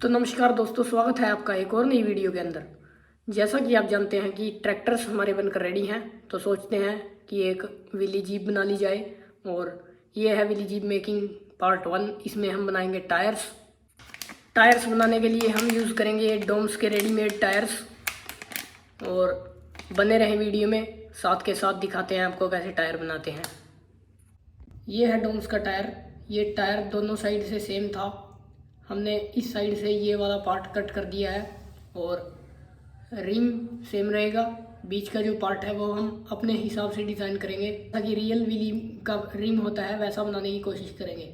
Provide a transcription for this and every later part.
तो नमस्कार दोस्तों, स्वागत है आपका एक और नई वीडियो के अंदर। जैसा कि आप जानते हैं कि ट्रैक्टर्स हमारे बनकर रेडी हैं, तो सोचते हैं कि एक विली जीप बना ली जाए। और ये है विली जीप मेकिंग पार्ट 1। इसमें हम बनाएंगे टायर्स बनाने के लिए हम यूज़ करेंगे डोम्स के रेडीमेड टायर्स। और बने रहें वीडियो में, साथ के साथ दिखाते हैं आपको कैसे टायर बनाते हैं। ये है डोम्स का टायर। ये टायर दोनों साइड से सेम था। हमने इस साइड से ये वाला पार्ट कट कर दिया है और रिम सेम रहेगा। बीच का जो पार्ट है वो हम अपने हिसाब से डिज़ाइन करेंगे ताकि रियल व्हीली का रिम होता है वैसा बनाने की कोशिश करेंगे।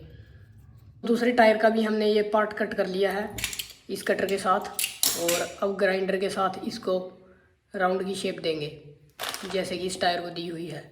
दूसरे टायर का भी हमने ये पार्ट कट कर लिया है इस कटर के साथ, और अब ग्राइंडर के साथ इसको राउंड की शेप देंगे जैसे कि इस टायर को दी हुई है।